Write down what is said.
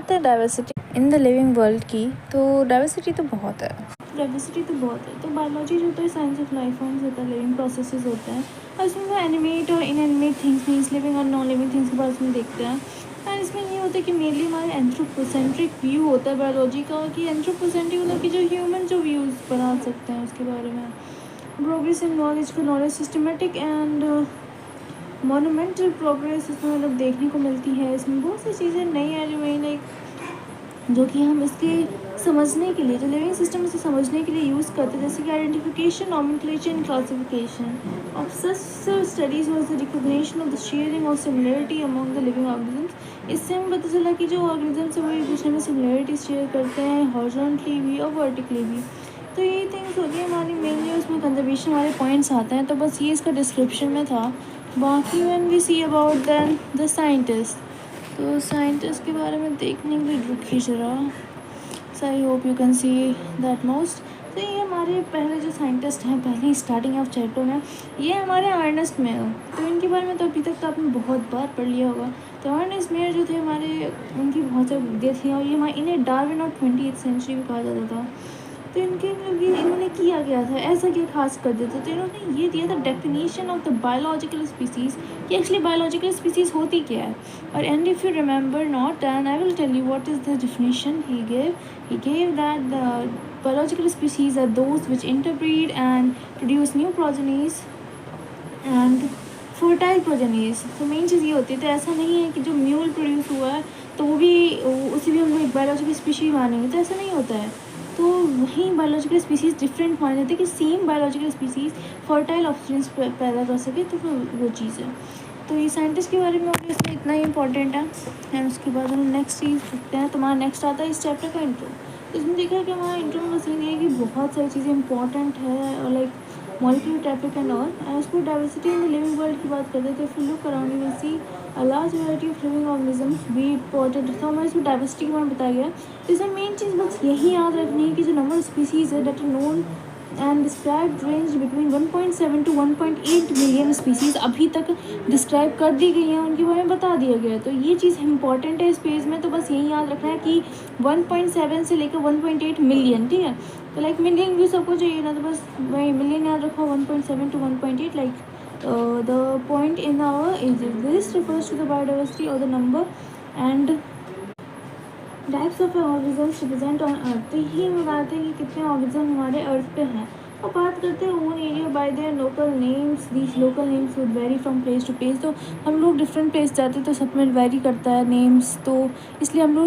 बात है diversity in the living world की, तो डाइवर्सिटी तो बहुत है। तो बायोलॉजी जो होता है साइंस ऑफ लाइफ फॉर्म्स होता है, लिविंग प्रोसेसेस होते हैं, और इसमें वो एनिमेट और इनएनिमेट थिंग्स मीन्स लिविंग और नॉन लिविंग थिंग्स के बारे में देखते हैं। और इसमें ये होता है कि मेनली हमारे एंथ्रोपोसेंट्रिक व्यू होता है बायोलॉजी का, कि एंथ्रोपोसेंट्रिक मतलब कि जो ह्यूमन जो व्यूज़ बना सकते हैं उसके बारे में। प्रोग्रेस इन नॉलेज को knowledge systematic and monumental progress इसमें मतलब देखने को मिलती है। इसमें बहुत सी चीज़ें नई है जो मेन लाइक जो कि हम इसके समझने के लिए, जो लिविंग सिस्टम से समझने के लिए यूज़ करते हैं, जैसे कि identification, nomenclature and classification of such studies was the recognition of the sharing of similarity among the living organisms. इससे हमें पता चला कि जो ऑर्गेनिजम्स है वो एक दूसरे में सिमिलरिटीज शेयर करते हैं, हॉरिजॉन्टली भी और वर्टिकली भी। तो ये थिंग्स होती है हमारी मेनली, उसमें कंजर्वेशन वाले पॉइंट्स आते हैं। तो बस ये इसका डिस्क्रिप्शन में था। बाकी when we see about then the scientist, तो साइंटिस्ट के बारे में देखने के लिए रुकी जरा, so I hope you can see that most. तो ये हमारे पहले जो साइंटिस्ट हैं, पहले स्टार्टिंग ऑफ चैप्टर में, ये हमारे अर्नेस्ट मेयर। तो इनके बारे में तो अभी तक तो आपने बहुत बार पढ़ लिया होगा। तो अर्नेस्ट मेयर जो थे हमारे, उनकी बहुत सारी विद्या थी, और ये इन्हें डार्विन ऑफ 20th सेंचुरी भी कहा जाता था। तो इनके इन्होंने किया गया था, ऐसा क्या खास कर देते, तो इन्होंने ये दिया था definition of the biological species, कि एक्चुअली बायोलॉजिकल स्पीसीज़ होती क्या है। और and if you remember not, and I will tell you what is the definition he gave that the biological species are those which interbreed and produce new progenies and fertile progenies. तो main चीज़ ये होती है, तो ऐसा नहीं है कि जो म्यूल प्रोड्यूस हुआ है तो वो भी उसी भी हम लोग एक बायोलॉजिकल स्पीशीज मानेंगे, तो ऐसा नहीं होता है। तो वहीं बायोलॉजिकल स्पीसीज़ डिफरेंट माने जाते हैं, कि same biological species fertile options पैदा कर सके, तो वो चीज़ है। तो ये साइंटिस्ट के बारे में और इसमें इतना ही इंपॉर्टेंट है। एंड उसके बाद हम नेक्स्ट चीज़ देखते हैं। तो हमारा नेक्स्ट आता है इस चैप्टर का इंट्रो। तो इसमें देखा कि हमारा इंट्रो में बस ये है कि बहुत सारी चीज़ें इंपॉर्टेंट है, और like molecular traffic and all. And उसको diversity in the living world की बात करते थे। फिर look around you will see a large variety of living organisms be important. तो हमारे इसमें डाइवर्सिटी के बारे में बताया गया। तो इसमें मेन चीज़ बस यही याद रखनी है कि जो नंबर ऑफ स्पीसीज़ है that are known and describe range between 1.7 to 1.8 million species अभी तक डिस्क्राइब कर दी गई हैं, उनके बारे में बता दिया गया है। तो ये चीज़ इंपॉर्टेंट है इस पेज में। तो बस यही याद रखना है कि 1.7 से लेकर 1.8 मिलियन, ठीक है। तो लाइक मिलियन भी सबको चाहिए ना, तो बस वही मिलियन याद रखो, 1.7 to 1.8 like the point in our is this refers to the biodiversity or the number and types of organisms represent on earth. तो यही बताते हैं कि कितने ऑर्गेनिज्म हमारे अर्थ पे हैं। और बात करते हैं on area by their local names. These local names would vary from place to place. तो हम लोग डिफरेंट प्लेस जाते हैं तो सब में वेरी करता है नेम्स, तो इसलिए हम लोग